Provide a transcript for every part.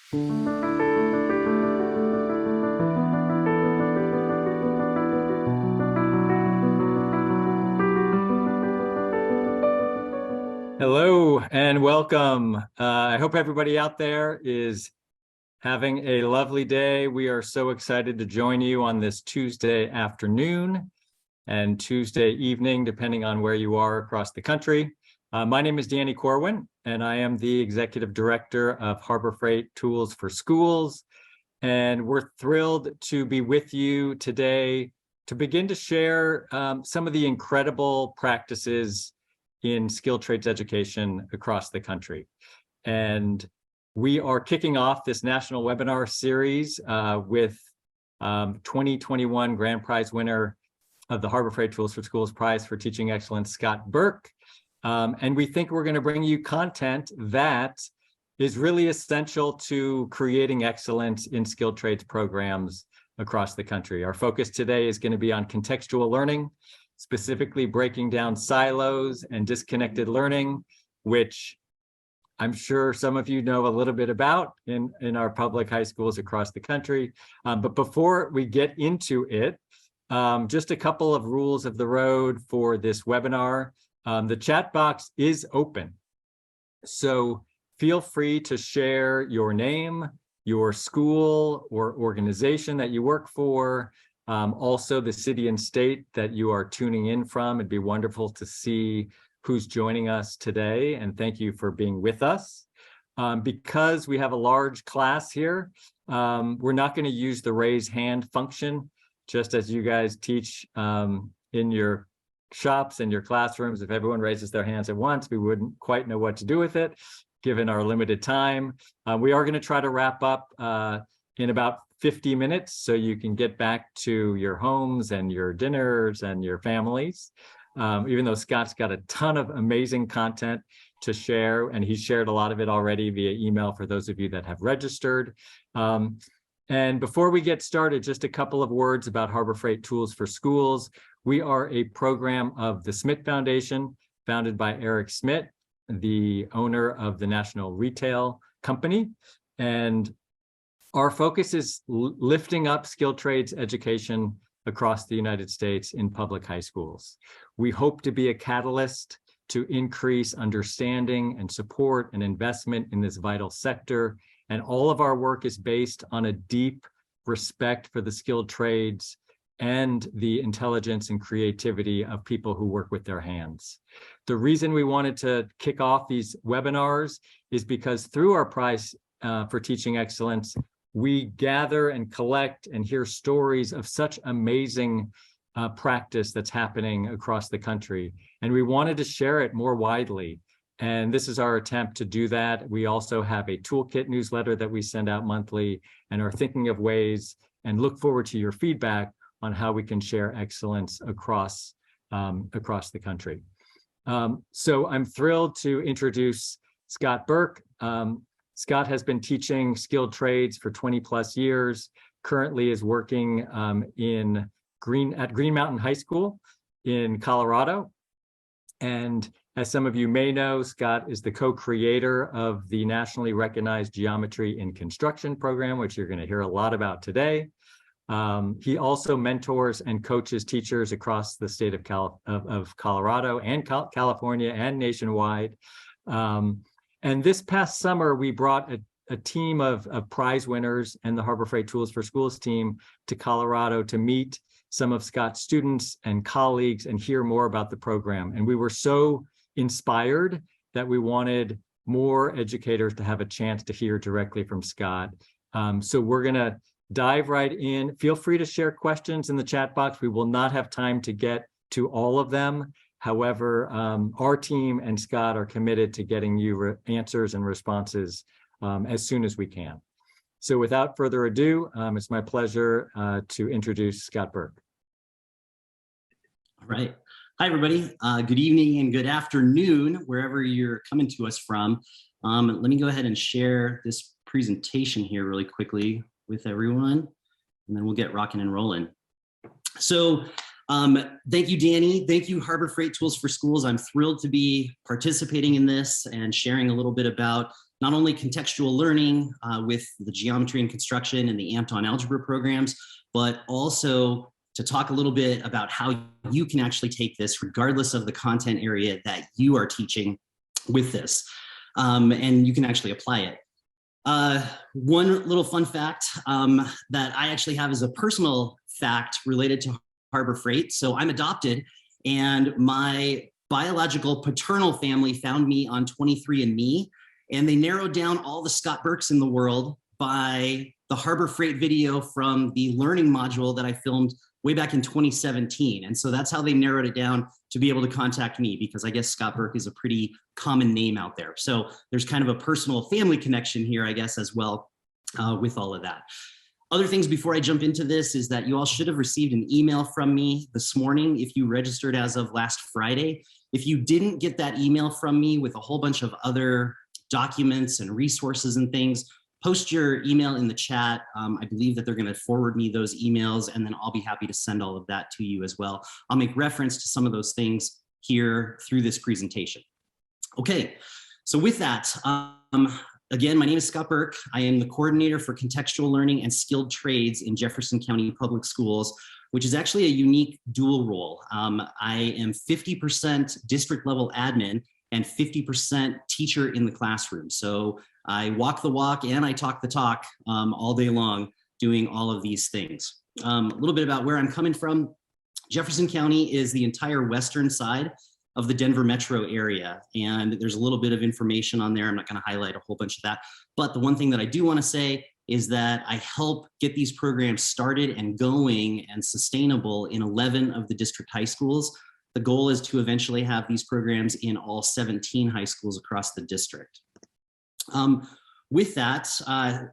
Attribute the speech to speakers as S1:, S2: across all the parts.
S1: Hello and welcome. I hope everybody out there is having a lovely day. We are so excited to join you on this Tuesday afternoon and Tuesday evening, depending on where you are across the country. My name is Danny Corwin, and I am the Executive Director of Harbor Freight Tools for Schools. And we're thrilled to be with you today to begin to share some of the incredible practices in skilled trades education across the country. And we are kicking off this national webinar series with 2021 Grand Prize winner of the Harbor Freight Tools for Schools Prize for Teaching Excellence, Scott Burke. And we think we're going to bring you content that is really essential to creating excellence in skilled trades programs across the country. Our focus today is going to be on contextual learning, specifically breaking down silos and disconnected learning, which I'm sure some of you know a little bit about in our public high schools across the country. But before we get into it, just a couple of rules of the road for this webinar. The chat box is open, so feel free to share your name, your school or organization that you work for, also the city and state that you are tuning in from. It'd be wonderful to see who's joining us today, and thank you for being with us. Because we have a large class here, we're not going to use the raise hand function, just as you guys teach in your shops and your classrooms. If everyone raises their hands at once, we wouldn't quite know what to do with it, given our limited time. We are going to try to wrap up in about 50 minutes so you can get back to your homes and your dinners and your families. Even though Scott's got a ton of amazing content to share, and he's shared a lot of it already via email for those of you that have registered. And before we get started, just a couple of words about Harbor Freight Tools for Schools. We are a program of the Smith Foundation, founded by Eric Smith, the owner of the National Retail Company. And our focus is lifting up skilled trades education across the United States in public high schools. We hope to be a catalyst to increase understanding and support and investment in this vital sector. And all of our work is based on a deep respect for the skilled trades and the intelligence and creativity of people who work with their hands. The reason we wanted to kick off these webinars is because through our Prize for Teaching Excellence, we gather and collect and hear stories of such amazing practice that's happening across the country. And we wanted to share it more widely. And this is our attempt to do that. We also have a toolkit newsletter that we send out monthly and are thinking of ways and look forward to your feedback on how we can share excellence across the country. So I'm thrilled to introduce Scott Burke. Scott has been teaching skilled trades for 20 plus years, currently is working at Green Mountain High School in Colorado. And as some of you may know, Scott is the co-creator of the nationally recognized Geometry in Construction program, which you're going to hear a lot about today. He also mentors and coaches teachers across the state of Colorado and California and nationwide. And this past summer, we brought a team of prize winners and the Harbor Freight Tools for Schools team to Colorado to meet some of Scott's students and colleagues and hear more about the program. And we were so inspired that we wanted more educators to have a chance to hear directly from Scott. So we're going to dive right in. Feel free to share questions in the chat box. We will not have time to get to all of them. However, our team and Scott are committed to getting you answers and responses as soon as we can. So without further ado, it's my pleasure to introduce Scott Burke.
S2: All right. Hi, everybody. Good evening and good afternoon, wherever you're coming to us from. Let me go ahead and share this presentation here really quickly with everyone, and then we'll get rocking and rolling. So thank you, Danny. Thank you, Harbor Freight Tools for Schools. I'm thrilled to be participating in this and sharing a little bit about not only contextual learning with the geometry and construction and the Amped-On algebra programs, but also to talk a little bit about how you can actually take this regardless of the content area that you are teaching with this, and you can actually apply it. One little fun fact that I actually have is a personal fact related to Harbor Freight. So I'm adopted, and my biological paternal family found me on 23andMe, and they narrowed down all the Scott Burks in the world by the Harbor Freight video from the learning module that I filmed way back in 2017. And so that's how they narrowed it down to be able to contact me, because I guess Scott Burke is a pretty common name out there. So there's kind of a personal family connection here, I guess, as well with all of that. Other things before I jump into this is that you all should have received an email from me this morning if you registered as of last Friday. If you didn't get that email from me with a whole bunch of other documents and resources and things, post your email in the chat. I believe that they're going to forward me those emails, and then I'll be happy to send all of that to you as well. I'll make reference to some of those things here through this presentation. Okay, so with that, again, my name is Scott Burke. I am the coordinator for contextual learning and skilled trades in Jefferson County Public Schools, which is actually a unique dual role. I am 50% district level admin and 50% teacher in the classroom. So I walk the walk and I talk the talk all day long doing all of these things. A little bit about where I'm coming from. Jefferson County is the entire western side of the Denver metro area. And there's a little bit of information on there. I'm not going to highlight a whole bunch of that. But the one thing that I do want to say is that I help get these programs started and going and sustainable in 11 of the district high schools. The goal is to eventually have these programs in all 17 high schools across the district. With that,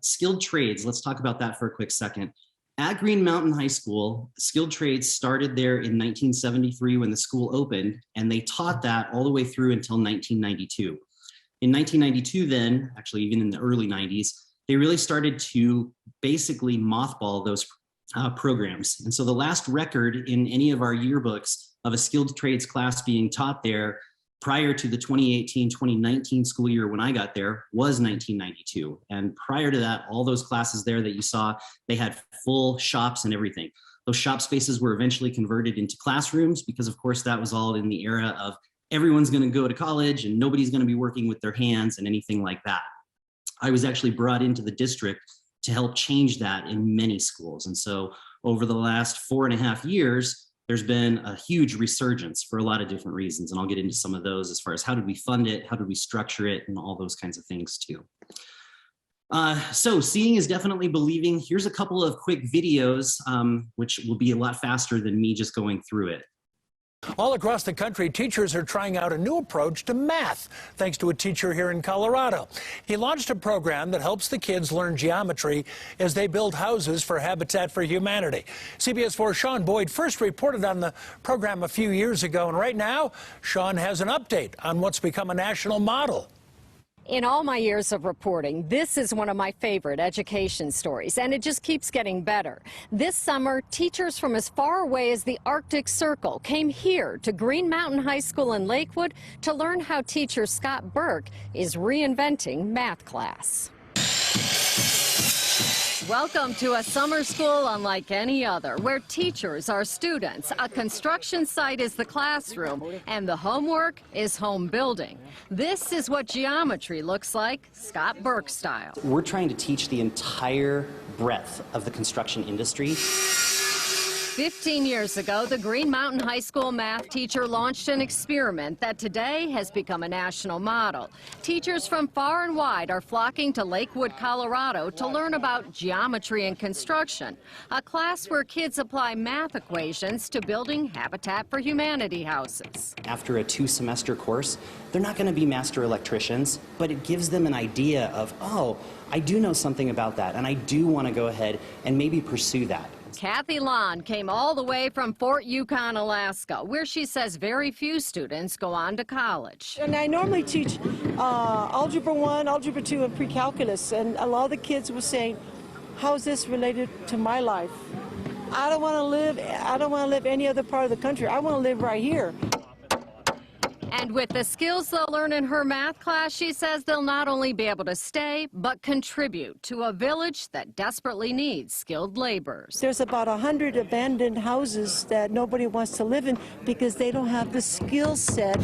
S2: skilled trades, let's talk about that for a quick second. At Green Mountain High School, skilled trades started there in 1973 when the school opened, and they taught that all the way through until 1992. In 1992 then, actually even in the early 90s, they really started to basically mothball those programs. And so the last record in any of our yearbooks of a skilled trades class being taught there prior to the 2018-2019 school year when I got there was 1992. And prior to that, all those classes there that you saw, they had full shops and everything. Those shop spaces were eventually converted into classrooms because, of course, that was all in the era of everyone's going to go to college and nobody's going to be working with their hands and anything like that. I was actually brought into the district to help change that in many schools. And so over the last 4.5 years, there's been a huge resurgence for a lot of different reasons. And I'll get into some of those as far as how did we fund it, how did we structure it, and all those kinds of things too. So seeing is definitely believing. Here's a couple of quick videos, which will be a lot faster than me just going through it.
S3: All across the country, teachers are trying out a new approach to math, thanks to a teacher here in Colorado. He launched a program that helps the kids learn geometry as they build houses for Habitat for Humanity. CBS 4's Sean Boyd first reported on the program a few years ago, and right now, Sean has an update on what's become a national model.
S4: In all my years of reporting, this is one of my favorite education stories, and it just keeps getting better. This summer, teachers from as far away as the Arctic Circle came here to Green Mountain High School in Lakewood to learn how teacher Scott Burke is reinventing math class. Welcome to a summer school unlike any other, where teachers are students, a construction site is the classroom, and the homework is home building. This is what geometry looks like, Scott Burke style.
S2: We're trying to teach the entire breadth of the construction industry.
S4: 15 years ago, the Green Mountain High School math teacher launched an experiment that today has become a national model. Teachers from far and wide are flocking to Lakewood, Colorado to learn about geometry and construction, a class where kids apply math equations to building Habitat for Humanity houses.
S2: After a 2-semester course, they're not going to be master electricians, but it gives them an idea of, oh, I do know something about that, and I do want to go ahead and maybe pursue that.
S4: Kathy Lon came all the way from Fort Yukon, Alaska, where she says very few students go on to college.
S5: And I normally teach Algebra 1, Algebra 2, and pre-calculus, and a lot of the kids were saying, how is this related to my life? I don't want to live any other part of the country. I want to live right here.
S4: And with the skills they'll learn in her math class, she says they'll not only be able to stay, but contribute to a village that desperately needs skilled laborers.
S5: There's about 100 abandoned houses that nobody wants to live in because they don't have the skill set.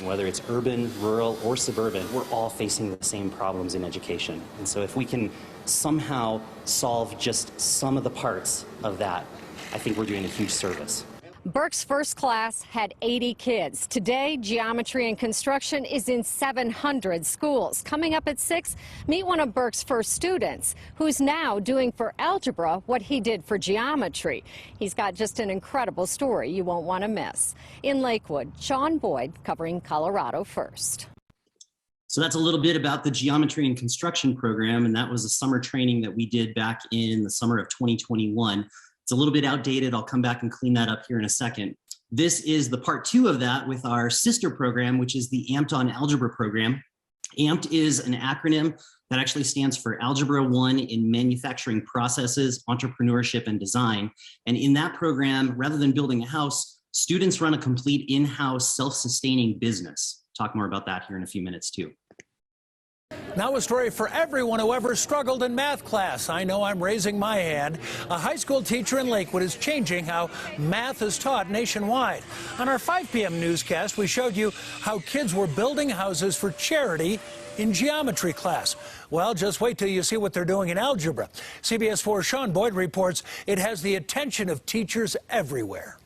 S2: Whether it's urban, rural, or suburban, we're all facing the same problems in education. And so if we can somehow solve just some of the parts of that, I think we're doing a huge service.
S4: Burke's first class had 80 kids. Today, geometry and construction is in 700 schools. Coming up at 6, meet one of Burke's first students, who's now doing for algebra what he did for geometry. He's got just an incredible story you won't want to miss. In Lakewood, Sean Boyd covering Colorado First.
S2: So that's a little bit about the geometry and construction program, and that was a summer training that we did back in the summer of 2021. It's a little bit outdated. I'll come back and clean that up here in a second. This is the part 2 of that with our sister program, which is the Amped on Algebra program. Amped is an acronym that actually stands for Algebra 1 in Manufacturing Processes, Entrepreneurship, and Design. And in that program, rather than building a house, students run a complete in-house self-sustaining business. Talk more about that here in a few minutes too.
S3: Now a story for everyone who ever struggled in math class. I know I'm raising my hand. A high school teacher in Lakewood is changing how math is taught nationwide. On our 5 p.m. newscast, we showed you how kids were building houses for charity in geometry class. Well, just wait till you see what they're doing in algebra. CBS 4's Sean Boyd reports it has the attention of teachers everywhere.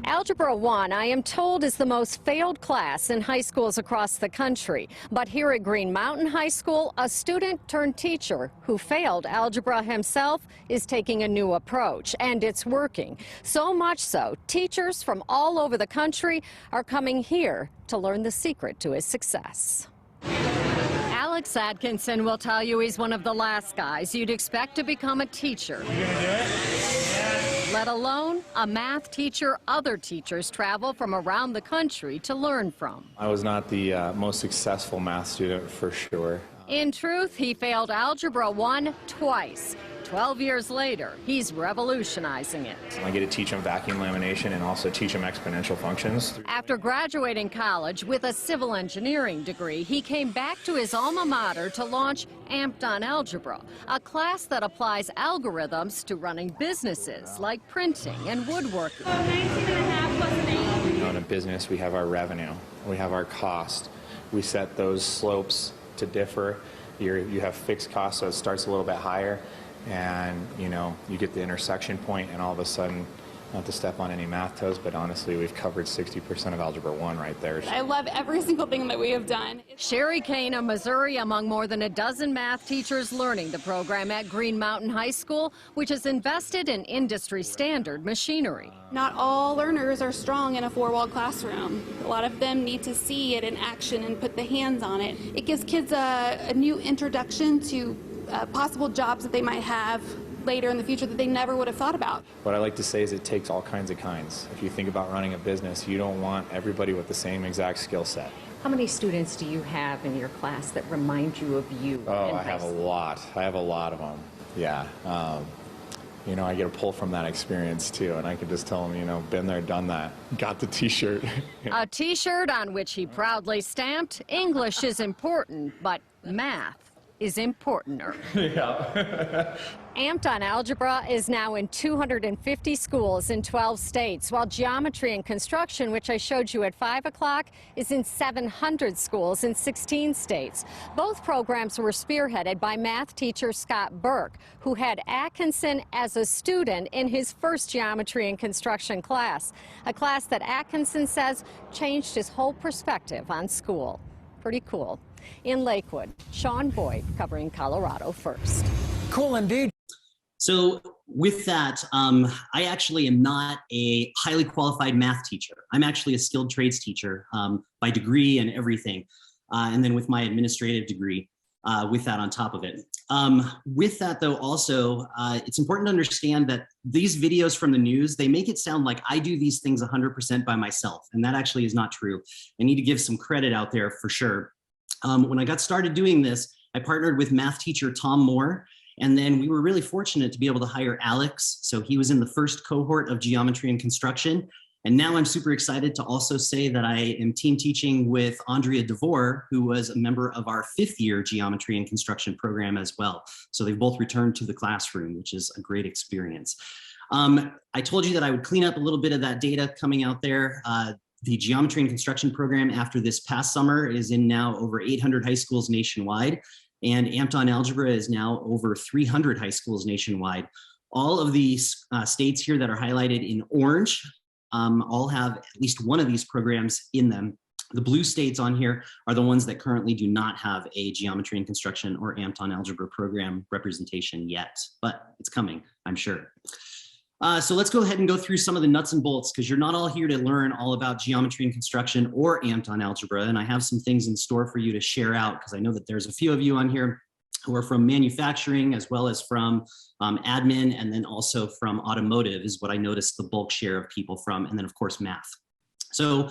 S4: Algebra 1, I am told, is the most failed class in high schools across the country. But here at Green Mountain High School, a student turned teacher who failed algebra himself is taking a new approach, and it's working. So much so, teachers from all over the country are coming here to learn the secret to his success. Alex Atkinson will tell you he's one of the last guys you'd expect to become a teacher. Let alone a math teacher other teachers travel from around the country to learn from.
S6: I was not the most successful math student for sure.
S4: In truth, he failed Algebra 1 twice. 12 years later, he's revolutionizing it.
S6: I get to teach them vacuum lamination and also teach them exponential functions.
S4: After graduating college with a civil engineering degree, he came back to his alma mater to launch Amped on Algebra, a class that applies algorithms to running businesses like printing and woodworking.
S6: In a business, we have our revenue, we have our cost. We set those slopes to differ. You have fixed costs, so it starts a little bit higher. And you get the intersection point, and all of a sudden, not to step on any math toes, but honestly, we've covered 60% of Algebra 1 right there.
S7: I love every single thing that we have done.
S4: Sherry Kane of Missouri among more than a dozen math teachers learning the program at Green Mountain High School, which has invested in industry standard machinery.
S7: Not all learners are strong in a 4-walled classroom. A lot of them need to see it in action and put the hands on it. It gives kids a new introduction to possible jobs that they might have later in the future that they never would have thought about.
S6: What I like to say is it takes all kinds of kinds. If you think about running a business, you don't want everybody with the same exact skill set.
S4: How many students do you have in your class that remind you of you?
S6: Oh, I have a lot. I have a lot of them. Yeah. I get a pull from that experience too, and I can just tell them, been there, done that. Got the t-shirt.
S4: A t-shirt on which he proudly stamped, English is important, but math is importanter.
S6: Yeah.
S4: Amped on Algebra is now in 250 schools in 12 states, while Geometry and Construction, which I showed you at 5 o'clock, is in 700 schools in 16 states. Both programs were spearheaded by math teacher Scott Burke, who had Atkinson as a student in his first Geometry and Construction class, a class that Atkinson says changed his whole perspective on school. Pretty cool. In Lakewood, Sean Boyd covering Colorado First.
S3: Cool indeed.
S2: So with that, I actually am not a highly qualified math teacher. I'm actually a skilled trades teacher by degree and everything. And then with my administrative degree with that on top of it. With that though, also, it's important to understand that these videos from the news, they make it sound like I do these things 100% by myself. And that actually is not true. I need to give some credit out there for sure. When I got started doing this, I partnered with math teacher Tom Moore, and then we were really fortunate to be able to hire Alex. So he was in the first cohort of Geometry and Construction, And now I'm super excited to also say that I am team teaching with Andrea DeVore, who was a member of our 5th year geometry and construction program as well. So they've both returned to the classroom, which is a great experience. I told you that I would clean up a little bit of that data coming out there. The geometry and construction program after this past summer is in now over 800 high schools nationwide, and Amped-On Algebra is now over 300 high schools nationwide. All of these states here that are highlighted in orange all have at least one of these programs in them. The blue states on here are the ones that currently do not have a geometry and construction or Amped-On Algebra program representation yet, but it's coming, I'm sure. So let's go ahead and go through some of the nuts and bolts, because you're not all here to learn all about geometry and construction or Amped-On Algebra, and I have some things in store for you to share out, because I know that there's a few of you on here who are from manufacturing as well as from admin, and then also from automotive is what I noticed the bulk share of people from, and then of course math. So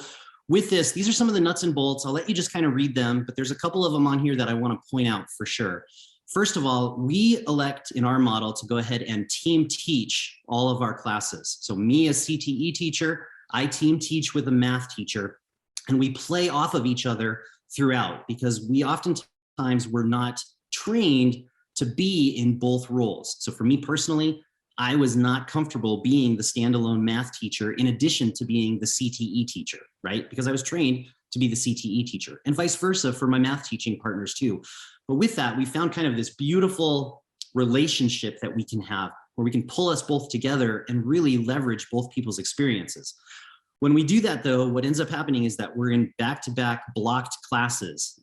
S2: with this, these are some of the nuts and bolts. I'll let you just kind of read them, but there's a couple of them on here that I want to point out for sure. First of all, we elect in our model to go ahead and team teach all of our classes. So me as CTE teacher, I team teach with a math teacher, and we play off of each other throughout, because we oftentimes were not trained to be in both roles. So for me personally, I was not comfortable being the standalone math teacher in addition to being the CTE teacher, right? Because I was trained to be the CTE teacher, and vice versa for my math teaching partners too. But with that, we found kind of this beautiful relationship that we can have where we can pull us both together and really leverage both people's experiences. When we do that though, what ends up happening is that we're in back-to-back blocked classes.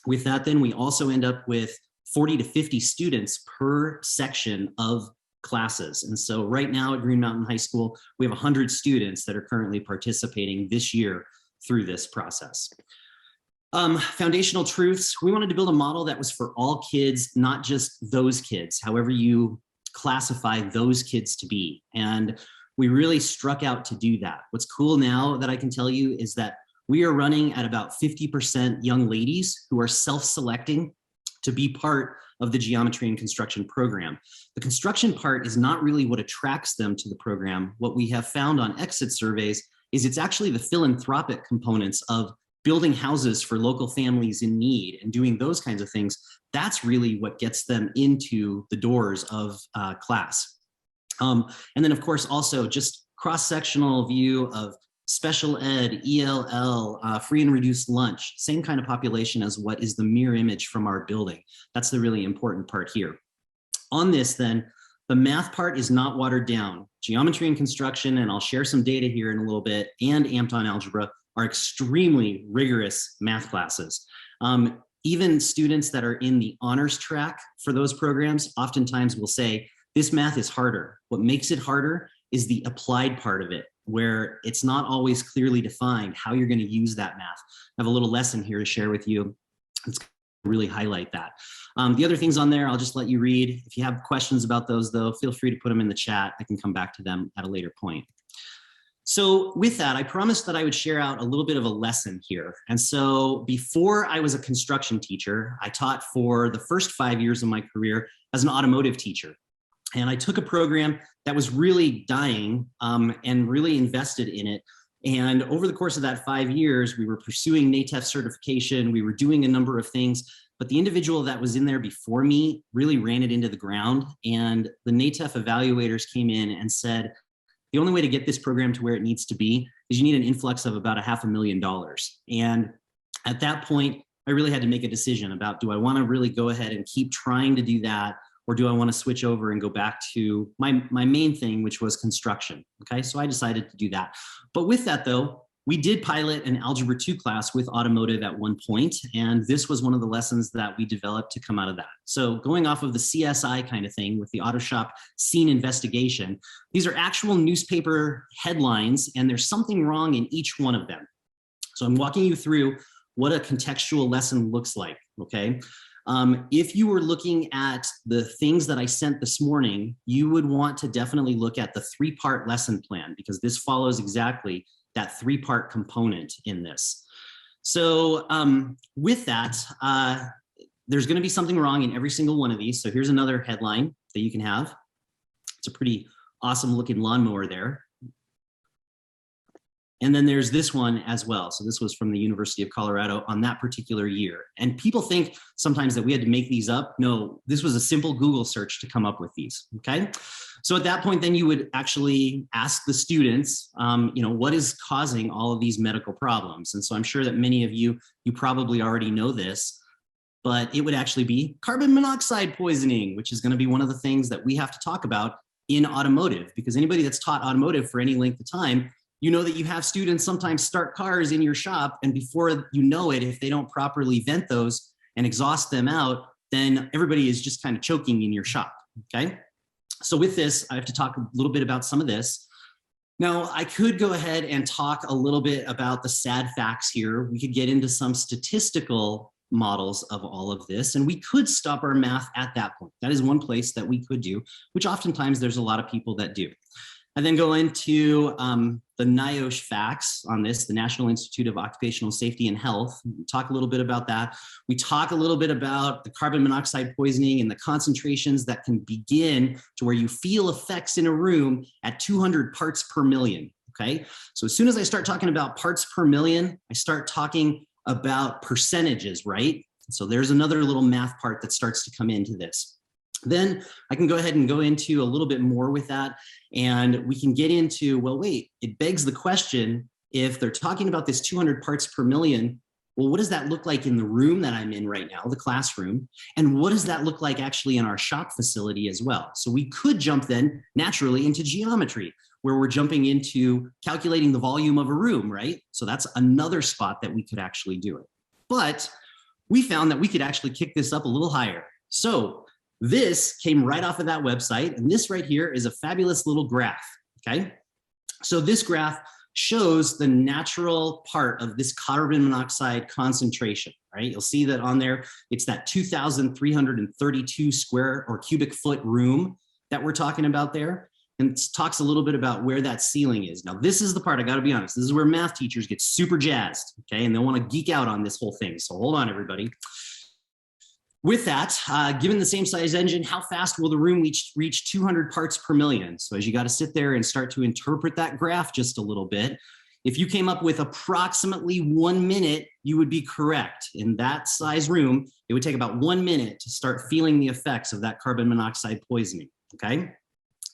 S2: With that, then we also end up with 40 to 50 students per section of classes. And so right now at Green Mountain High School, we have 100 students that are currently participating this year through this process. Foundational truths. We wanted to build a model that was for all kids, not just those kids, however you classify those kids to be. And we really struck out to do that. What's cool now that I can tell you is that we are running at about 50% young ladies who are self-selecting to be part of the geometry and construction program. The construction part is not really what attracts them to the program. What we have found on exit surveys is it's actually the philanthropic components of building houses for local families in need and doing those kinds of things. That's really what gets them into the doors of class. And then of course, also just cross-sectional view of special ed, ELL, free and reduced lunch, same kind of population as what is the mirror image from our building. That's the really important part here. On this then, the math part is not watered down. Geometry and construction, and I'll share some data here in a little bit, and Amped-On Algebra are extremely rigorous math classes. Even students that are in the honors track for those programs oftentimes will say, this math is harder. What makes it harder is the applied part of it, where it's not always clearly defined how you're going to use that math. I have a little lesson here to share with you. It's going to really highlight that. The other things on there, I'll just let you read. If you have questions about those though, feel free to put them in the chat. I can come back to them at a later point. So with that, I promised that I would share out a little bit of a lesson here. And so before I was a construction teacher, I taught for the first 5 years of my career as an automotive teacher. And I took a program that was really dying and really invested in it. And over the course of that 5 years, we were pursuing NATEF certification. We were doing a number of things, but the individual that was in there before me really ran it into the ground. And the NATEF evaluators came in and said, the only way to get this program to where it needs to be is you need an influx of about $500,000. And at that point, I really had to make a decision about, do I want to really go ahead and keep trying to do that? Or do I want to switch over and go back to my main thing, which was construction? Okay, so I decided to do that. But with that though, we did pilot an Algebra 2 class with automotive at one point, and this was one of the lessons that we developed to come out of that. So going off of the CSI kind of thing with the Auto Shop scene investigation, these are actual newspaper headlines, and there's something wrong in each one of them. So I'm walking you through what a contextual lesson looks like, okay? If you were looking at the things that I sent this morning, you would want to definitely look at the 3-part lesson plan, because this follows exactly that 3-part component in this. So with that, there's going to be something wrong in every single one of these. So here's another headline that you can have. It's a pretty awesome looking lawnmower there. And then there's this one as well. So this was from the University of Colorado on that particular year. And people think sometimes that we had to make these up. No, this was a simple Google search to come up with these, okay? So at that point, then you would actually ask the students, what is causing all of these medical problems? And so I'm sure that many of you probably already know this, but it would actually be carbon monoxide poisoning, which is going to be one of the things that we have to talk about in automotive, because anybody that's taught automotive for any length of time, you know that you have students sometimes start cars in your shop, and before you know it, if they don't properly vent those and exhaust them out, then everybody is just kind of choking in your shop, okay? So with this, I have to talk a little bit about some of this. Now, I could go ahead and talk a little bit about the sad facts here. We could get into some statistical models of all of this, and we could stop our math at that point. That is one place that we could do, which oftentimes there's a lot of people that do. And then go into the NIOSH facts on this, the National Institute of Occupational Safety and Health. We talk a little bit about that. We talk a little bit about the carbon monoxide poisoning and the concentrations that can begin to where you feel effects in a room at 200 parts per million, okay? So as soon as I start talking about parts per million, I start talking about percentages, right? So there's another little math part that starts to come into this. Then I can go ahead and go into a little bit more with that, and we can get into, well, wait, it begs the question, if they're talking about this 200 parts per million, well, what does that look like in the room that I'm in right now, the classroom? And what does that look like actually in our shop facility as well? So we could jump then naturally into geometry, where we're jumping into calculating the volume of a room, right? So that's another spot that we could actually do it. But we found that we could actually kick this up a little higher. So this came right off of that website, and this right here is a fabulous little graph, okay? So this graph shows the natural part of this carbon monoxide concentration, right? You'll see that on there, it's that 2,332 square or cubic foot room that we're talking about there, and it talks a little bit about where that ceiling is. Now, this is the part, I gotta be honest, this is where math teachers get super jazzed, okay? And they wanna geek out on this whole thing, so hold on, everybody. With that, given the same size engine, how fast will the room reach 200 parts per million? So as you got to sit there and start to interpret that graph just a little bit, if you came up with approximately 1 minute, you would be correct. In that size room, it would take about 1 minute to start feeling the effects of that carbon monoxide poisoning, okay?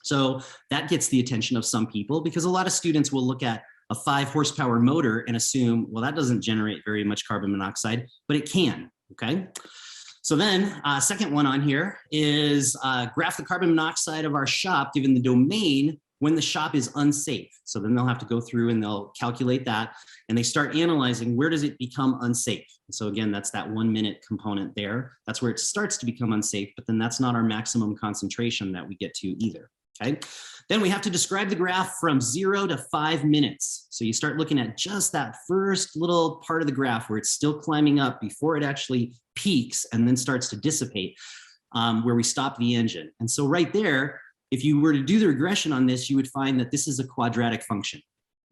S2: So that gets the attention of some people, because a lot of students will look at a 5 horsepower motor and assume, well, that doesn't generate very much carbon monoxide, but it can, okay? So then second one on here is graph the carbon monoxide of our shop given the domain when the shop is unsafe. So then they'll have to go through and they'll calculate that, and they start analyzing where does it become unsafe. So again, that's that 1 minute component there. That's where it starts to become unsafe, but then that's not our maximum concentration that we get to either, okay? Then we have to describe the graph from 0 to 5 minutes. So you start looking at just that first little part of the graph where it's still climbing up before it actually peaks and then starts to dissipate, where we stop the engine. And so right there, if you were to do the regression on this, you would find that this is a quadratic function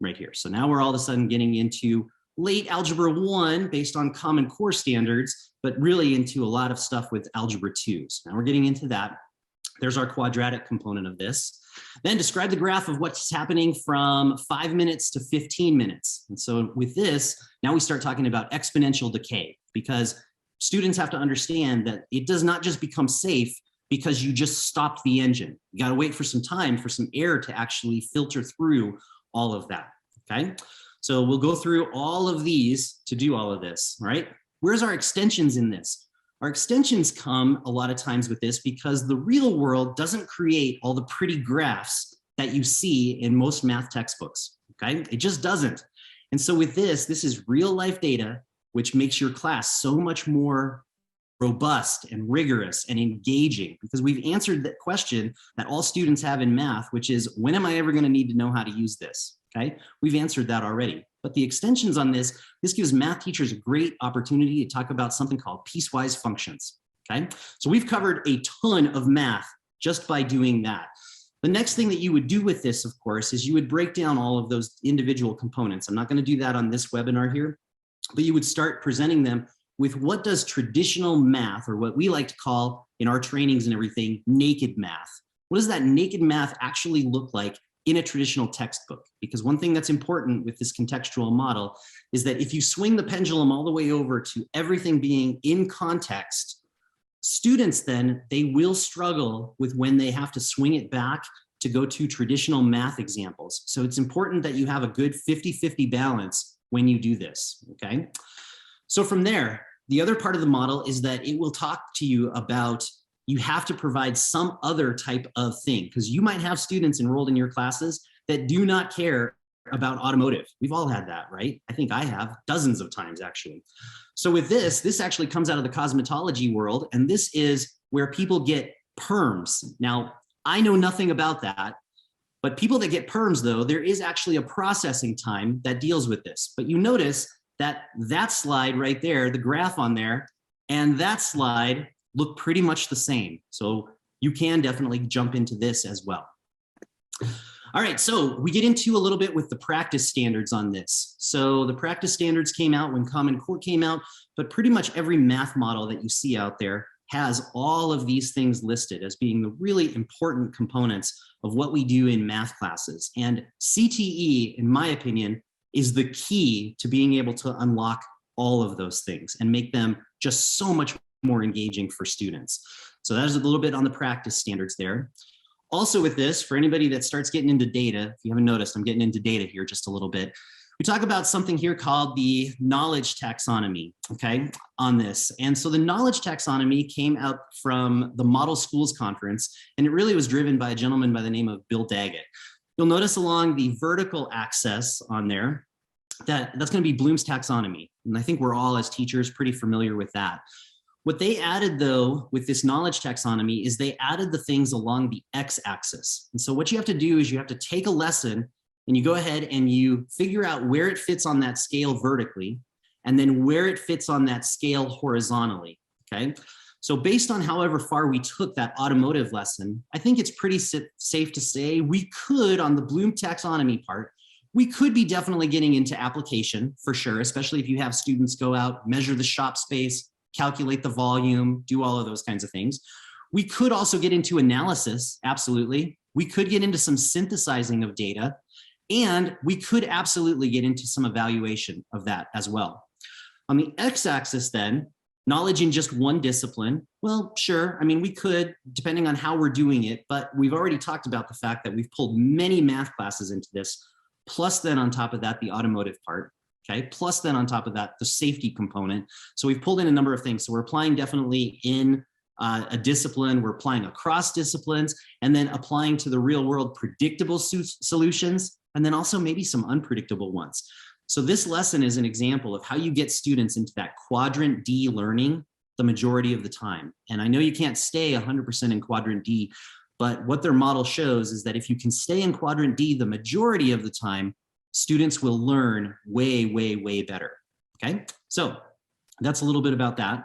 S2: right here. So now we're all of a sudden getting into late algebra 1 based on Common Core standards, but really into a lot of stuff with algebra 2s. Now we're getting into that. There's our quadratic component of this. Then describe the graph of what's happening from 5 minutes to 15 minutes. And so with this, now we start talking about exponential decay, because students have to understand that it does not just become safe because you just stopped the engine. You got to wait for some time for some air to actually filter through all of that, okay? So we'll go through all of these to do all of this, right? Where's our extensions in this? Our extensions come a lot of times with this because the real world doesn't create all the pretty graphs that you see in most math textbooks, okay? It just doesn't. And so with this, this is real life data, which makes your class so much more robust and rigorous and engaging, because we've answered that question that all students have in math, which is, when am I ever going to need to know how to use this? Okay, we've answered that already. But the extensions on this gives math teachers a great opportunity to talk about something called piecewise functions. Okay, so we've covered a ton of math just by doing that. The next thing that you would do with this, of course, is you would break down all of those individual components. I'm not going to do that on this webinar here, but you would start presenting them with what does traditional math, or what we like to call in our trainings and everything, naked math. What does that naked math actually look like in a traditional textbook. Because one thing that's important with this contextual model is that if you swing the pendulum all the way over to everything being in context, students then, they will struggle with when they have to swing it back to go to traditional math examples. So it's important that you have a good 50-50 balance when you do this, okay? So from there, the other part of the model is that it will talk to you about you have to provide some other type of thing, because you might have students enrolled in your classes that do not care about automotive. We've all had that, right? I think I have dozens of times actually. So with this actually comes out of the cosmetology world, and this is where people get perms. Now, I know nothing about that, but people that get perms though, there is actually a processing time that deals with this. But you notice that that slide right there, the graph on there, and that slide look pretty much the same. So you can definitely jump into this as well. All right, so we get into a little bit with the practice standards on this. So the practice standards came out when Common Core came out, but pretty much every math model that you see out there has all of these things listed as being the really important components of what we do in math classes. And CTE, in my opinion, is the key to being able to unlock all of those things and make them just so much more engaging for students. So that is a little bit on the practice standards there. Also with this, for anybody that starts getting into data, if you haven't noticed, I'm getting into data here just a little bit. We talk about something here called the knowledge taxonomy, okay, on this. And so the knowledge taxonomy came out from the Model Schools Conference, and it really was driven by a gentleman by the name of Bill Daggett. You'll notice along the vertical axis on there, that's going to be Bloom's taxonomy. And I think we're all as teachers pretty familiar with that. What they added though with this knowledge taxonomy is they added the things along the x-axis. And so what you have to do is you have to take a lesson and you go ahead and you figure out where it fits on that scale vertically and then where it fits on that scale horizontally, okay? So based on however far we took that automotive lesson, I think it's pretty safe to say we could, on the Bloom taxonomy part, we could be definitely getting into application for sure, especially if you have students go out, measure the shop space, calculate the volume, do all of those kinds of things. We could also get into analysis, absolutely. We could get into some synthesizing of data, and we could absolutely get into some evaluation of that as well. On the x-axis then, knowledge in just one discipline, well, sure, I mean, we could, depending on how we're doing it, but we've already talked about the fact that we've pulled many math classes into this, plus then on top of that, the automotive part. Okay, plus then on top of that, the safety component. So we've pulled in a number of things. So we're applying definitely in a discipline, we're applying across disciplines, and then applying to the real world predictable solutions, and then also maybe some unpredictable ones. So this lesson is an example of how you get students into that quadrant D learning the majority of the time. And I know you can't stay 100% in quadrant D, but what their model shows is that if you can stay in quadrant D the majority of the time, students will learn way, way, way better, okay? So that's a little bit about that.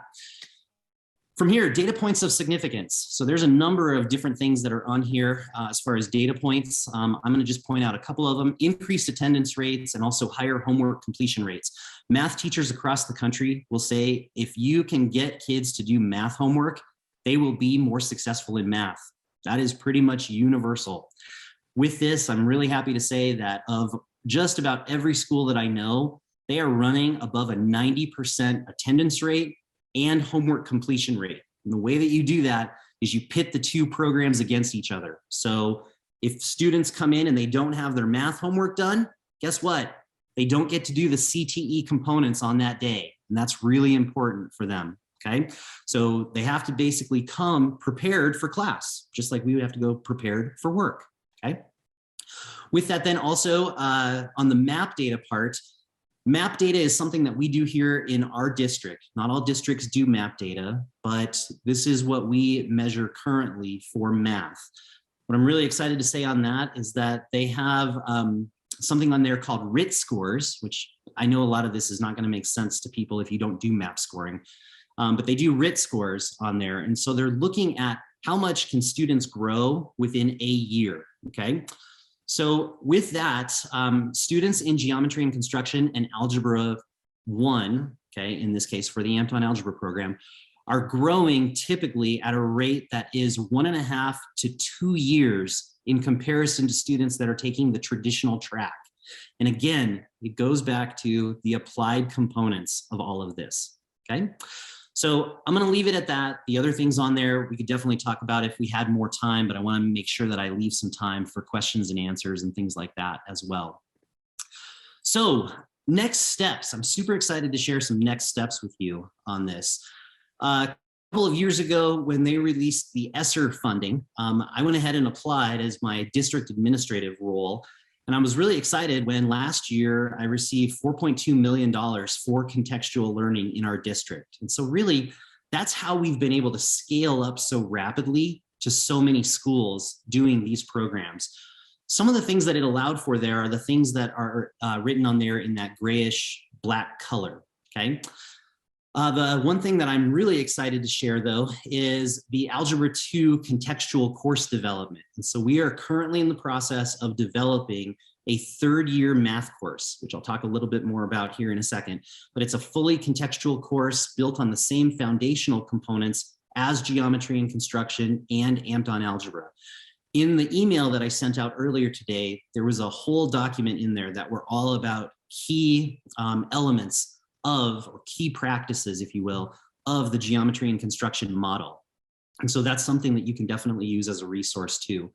S2: From here, data points of significance. So there's a number of different things that are on here as far as data points. I'm gonna just point out a couple of them: increased attendance rates and also higher homework completion rates. Math teachers across the country will say, if you can get kids to do math homework, they will be more successful in math. That is pretty much universal. With this, I'm really happy to say that of just about every school that I know, they are running above a 90% attendance rate and homework completion rate. And the way that you do that is you pit the two programs against each other. So if students come in and they don't have their math homework done, guess what? They don't get to do the CTE components on that day. And that's really important for them, okay? So they have to basically come prepared for class, just like we would have to go prepared for work, okay? With that then also on the map data part, map data is something that we do here in our district. Not all districts do map data, but this is what we measure currently for math. What I'm really excited to say on that is that they have something on there called RIT scores, which I know a lot of this is not going to make sense to people if you don't do map scoring, but they do RIT scores on there. And so they're looking at how much can students grow within a year, okay? So with that, students in geometry and construction and algebra 1, okay, in this case for the Amped-On Algebra program, are growing typically at a rate that is 1.5 to 2 years in comparison to students that are taking the traditional track. And again, it goes back to the applied components of all of this, okay? So I'm gonna leave it at that. The other things on there, we could definitely talk about if we had more time, but I wanna make sure that I leave some time for questions and answers and things like that as well. So next steps, I'm super excited to share some next steps with you on this. A couple of years ago, when they released the ESSER funding, I went ahead and applied as my district administrative role. And I was really excited when last year I received $4.2 million for contextual learning in our district. And so really, that's how we've been able to scale up so rapidly to so many schools doing these programs. Some of the things that it allowed for there are the things that are written on there in that grayish black color, okay? The one thing that I'm really excited to share, though, is the Algebra 2 contextual course development. And so we are currently in the process of developing a third-year math course, which I'll talk a little bit more about here in a second. But it's a fully contextual course built on the same foundational components as geometry and construction and Amped-On Algebra. In the email that I sent out earlier today, there was a whole document in there that were all about key elements of, or key practices, if you will, of the geometry and construction model. And so that's something that you can definitely use as a resource too.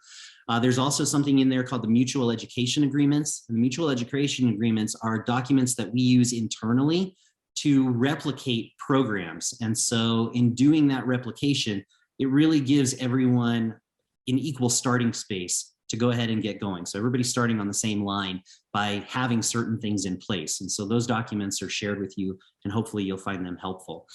S2: There's also something in there called the mutual education agreements. And the mutual education agreements are documents that we use internally to replicate programs. And so in doing that replication, it really gives everyone an equal starting space to go ahead and get going. So everybody's starting on the same line by having certain things in place. And so those documents are shared with you and hopefully you'll find them helpful.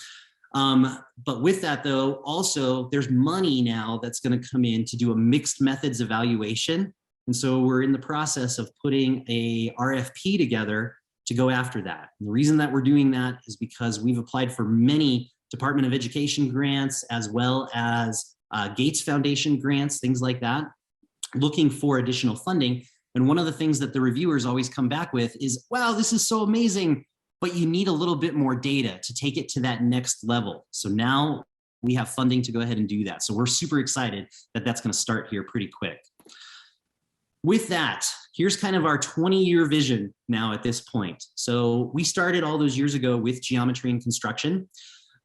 S2: But with that though, also there's money now that's going to come in to do a mixed methods evaluation. And so we're in the process of putting a RFP together to go after that. And the reason that we're doing that is because we've applied for many Department of Education grants as well as Gates Foundation grants, things like that, looking for additional funding. And one of the things that the reviewers always come back with is, wow, this is so amazing, but you need a little bit more data to take it to that next level. So now we have funding to go ahead and do that. So we're super excited that that's going to start here pretty quick. With that, here's kind of our 20-year vision now at this point. So we started all those years ago with geometry and construction.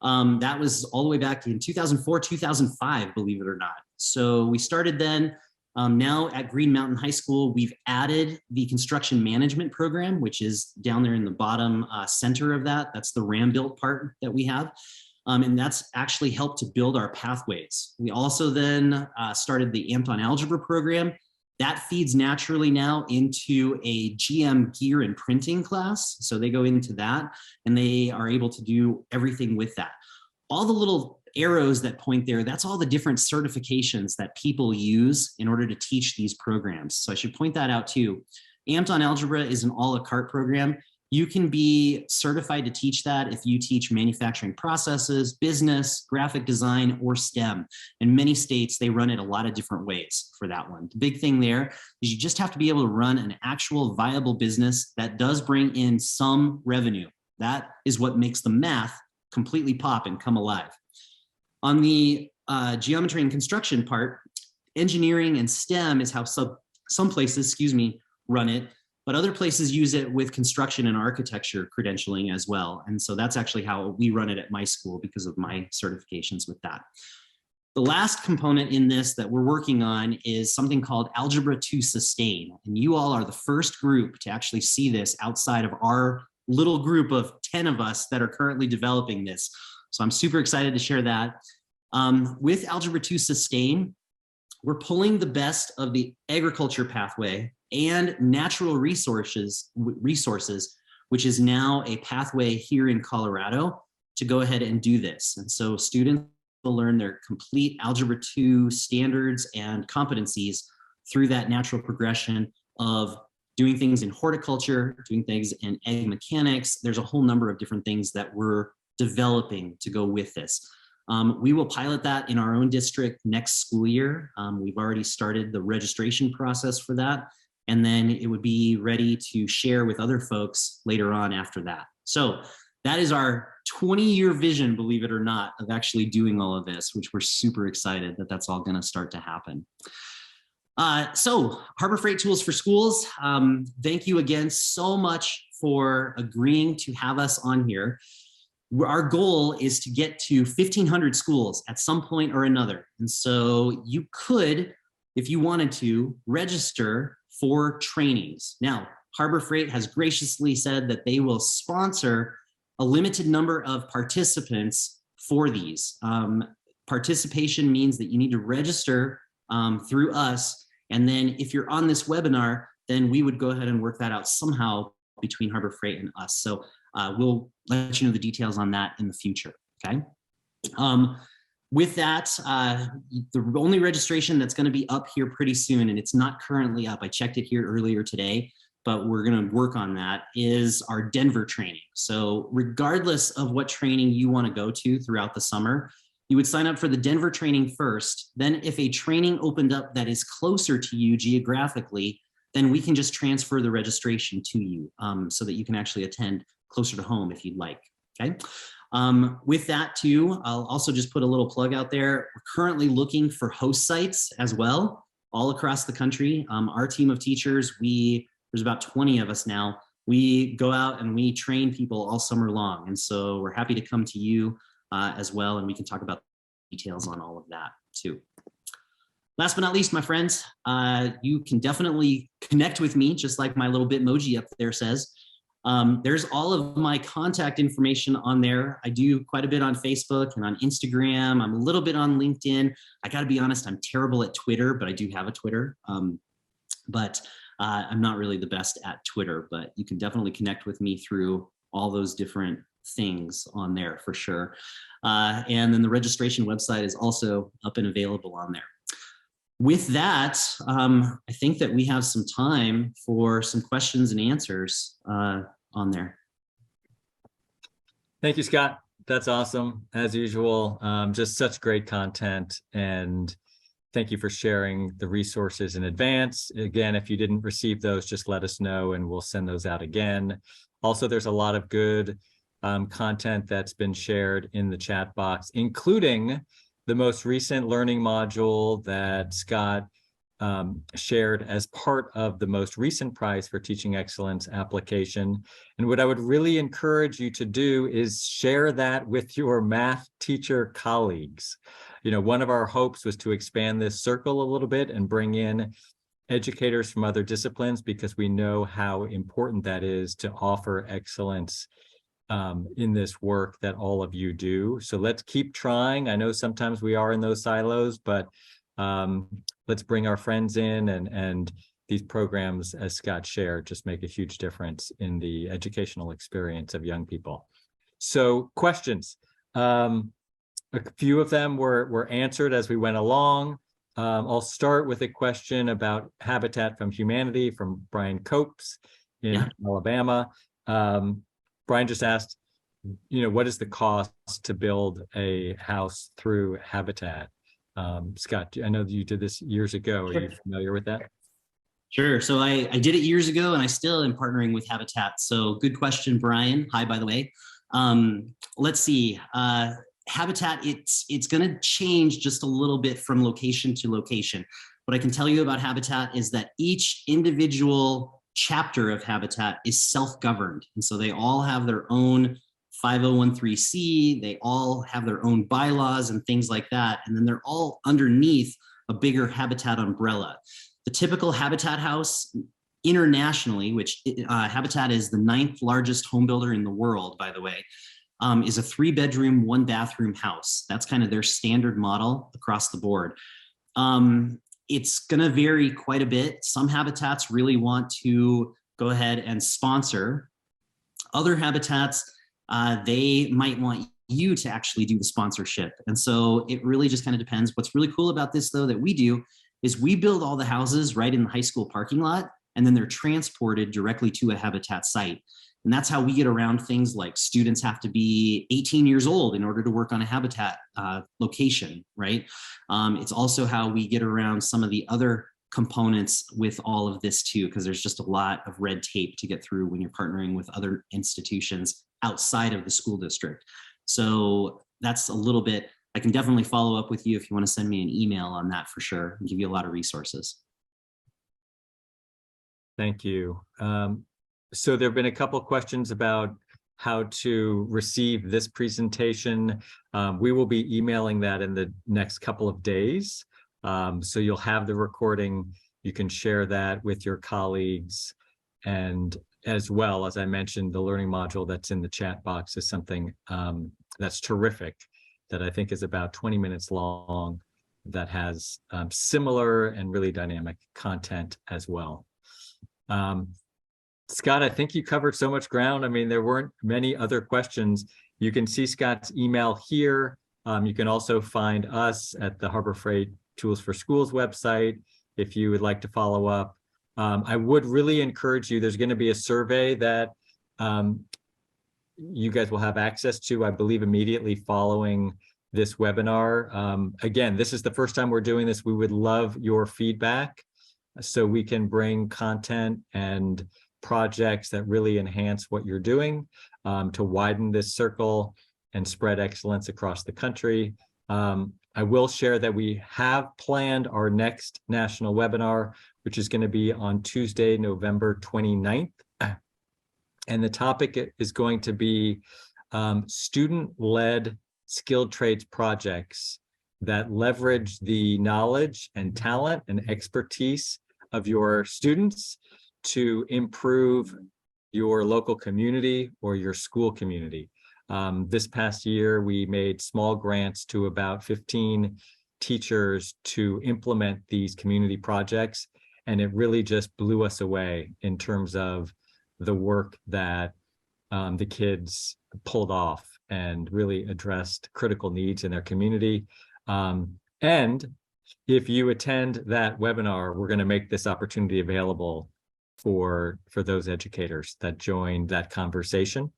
S2: That was all the way back in 2004, 2005, believe it or not. So we started then. Now at Green Mountain High School, we've added the construction management program, which is down there in the bottom center of that. That's the RAM-built part that we have. And that's actually helped to build our pathways. We also then started the Amped-On Algebra program. That feeds naturally now into a GM gear and printing class. So they go into that and they are able to do everything with that. All the little arrows that point there, that's all the different certifications that people use in order to teach these programs. So I should point that out too. Amped-On Algebra is an a la carte program. You can be certified to teach that if you teach manufacturing processes, business, graphic design, or STEM. In many states, they run it a lot of different ways for that one. The big thing there is you just have to be able to run an actual viable business that does bring in some revenue. That is what makes the math completely pop and come alive. On the geometry and construction part, engineering and STEM is how some places, run it, but other places use it with construction and architecture credentialing as well. And so that's actually how we run it at my school because of my certifications with that. The last component in this that we're working on is something called Algebra 2 Sustain. And you all are the first group to actually see this outside of our little group of 10 of us that are currently developing this. So I'm super excited to share that. With Algebra 2 Sustain, we're pulling the best of the agriculture pathway and natural resources, which is now a pathway here in Colorado to go ahead and do this. And so students will learn their complete Algebra 2 standards and competencies through that natural progression of doing things in horticulture, doing things in egg mechanics. There's a whole number of different things that we're developing to go with this. We will pilot that in our own district next school year. We've already started the registration process for that, and then it would be ready to share with other folks later on after that. So that is our 20-year vision, believe it or not, of actually doing all of this, which we're super excited that that's all going to start to happen. So Harbor Freight Tools for Schools, thank you again so much for agreeing to have us on here. Our goal is to get to 1,500 schools at some point or another. And so you could, if you wanted to, register for trainings. Now, Harbor Freight has graciously said that they will sponsor a limited number of participants for these. Participation means that you need to register through us. And then if you're on this webinar, then we would go ahead and work that out somehow between Harbor Freight and us. So we'll let you know the details on that in the future, okay? With that, the only registration that's gonna be up here pretty soon, and it's not currently up, I checked it here earlier today, but we're gonna work on that, is our Denver training. So regardless of what training you wanna go to throughout the summer, you would sign up for the Denver training first. Then if a training opened up that is closer to you geographically, then we can just transfer the registration to you so that you can actually attend closer to home if you'd like, okay? With that too, I'll also just put a little plug out there. We're currently looking for host sites as well, all across the country. Our team of teachers, there's about 20 of us now. We go out and we train people all summer long. And so we're happy to come to you as well, and we can talk about details on all of that too. Last but not least, my friends, you can definitely connect with me, just like my little Bitmoji up there says. There's all of my contact information on there. I do quite a bit on Facebook and on Instagram. I'm a little bit on LinkedIn. I gotta be honest, I'm terrible at Twitter, but I do have a Twitter. I'm not really the best at Twitter, but you can definitely connect with me through all those different things on there for sure. And then the registration website is also up and available on there. With that, I think that we have some time for some questions and answers on there.
S1: Thank you, Scott. That's awesome. As usual, just such great content. And thank you for sharing the resources in advance. Again, if you didn't receive those, just let us know and we'll send those out again. Also, there's a lot of good content that's been shared in the chat box, including the most recent learning module that Scott shared as part of the most recent prize for Teaching Excellence application. And what I would really encourage you to do is share that with your math teacher colleagues. You know, one of our hopes was to expand this circle a little bit and bring in educators from other disciplines, because we know how important that is to offer excellence in this work that all of you do. So let's keep trying. I know sometimes we are in those silos, but let's bring our friends in, and these programs, as Scott shared, just make a huge difference in the educational experience of young people. So questions. A few of them were answered as we went along. I'll start with a question about Habitat for Humanity from Brian Copes in Alabama. Brian just asked, you know, what is the cost to build a house through Habitat? Scott, I know that you did this years ago. Are you familiar with that?
S2: Sure. So I did it years ago, and I still am partnering with Habitat. So good question, Brian. Hi, by the way. Let's see. Habitat, it's going to change just a little bit from location to location. What I can tell you about Habitat is that each individual chapter of Habitat is self-governed. And so they all have their own 5013C, they all have their own bylaws and things like that. And then they're all underneath a bigger Habitat umbrella. The typical Habitat house internationally, which Habitat is the 9th largest home builder in the world, by the way, is a 3-bedroom, 1-bathroom house. That's kind of their standard model across the board. It's going to vary quite a bit. Some habitats really want to go ahead and sponsor. Other habitats, they might want you to actually do the sponsorship. And so it really just kind of depends. What's really cool about this, though, that we do is we build all the houses right in the high school parking lot, and then they're transported directly to a Habitat site. And that's how we get around things like students have to be 18 years old in order to work on a Habitat location, right? It's also how we get around some of the other components with all of this too, because there's just a lot of red tape to get through when you're partnering with other institutions outside of the school district. So that's a little bit, I can definitely follow up with you if you want to send me an email on that for sure, and give you a lot of resources.
S1: Thank you. So there have been a couple questions about how to receive this presentation. We will be emailing that in the next couple of days. So you'll have the recording. You can share that with your colleagues. And as well, as I mentioned, the learning module that's in the chat box is something that's terrific, that I think is about 20 minutes long, that has similar and really dynamic content as well. Scott, I think you covered so much ground. I mean, there weren't many other questions. You can see Scott's email here. You can also find us at the Harbor Freight Tools for Schools website if you would like to follow up. I would really encourage you, there's going to be a survey that you guys will have access to, I believe, immediately following this webinar. Again, this is the first time we're doing this. We would love your feedback so we can bring content and projects that really enhance what you're doing to widen this circle and spread excellence across the country. I will share that we have planned our next national webinar, which is going to be on Tuesday, November 29th. And the topic is going to be student-led skilled trades projects that leverage the knowledge and talent and expertise of your students to improve your local community or your school community. This past year, we made small grants to about 15 teachers to implement these community projects, and it really just blew us away in terms of the work that the kids pulled off and really addressed critical needs in their community. And if you attend that webinar, we're going to make this opportunity available for those educators that joined that conversation,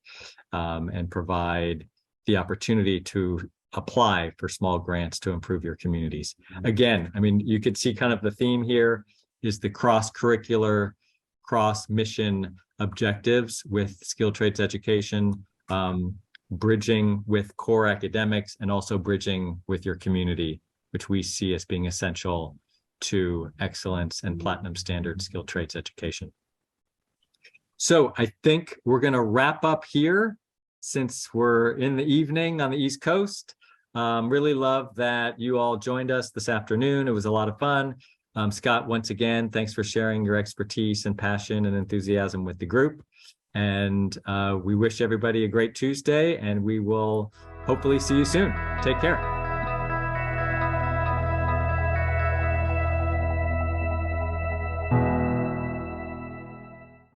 S1: and provide the opportunity to apply for small grants to improve your communities. Again, I mean, you could see kind of the theme here is the cross-curricular, cross-mission objectives with skilled trades education, bridging with core academics, and also bridging with your community, which we see as being essential to excellence and platinum standard skilled trades education. So I think we're going to wrap up here since we're in the evening on the East Coast. Really love that you all joined us this afternoon. It was a lot of fun. Scott, once again, thanks for sharing your expertise and passion and enthusiasm with the group. And we wish everybody a great Tuesday, and we will hopefully see you soon. Take care.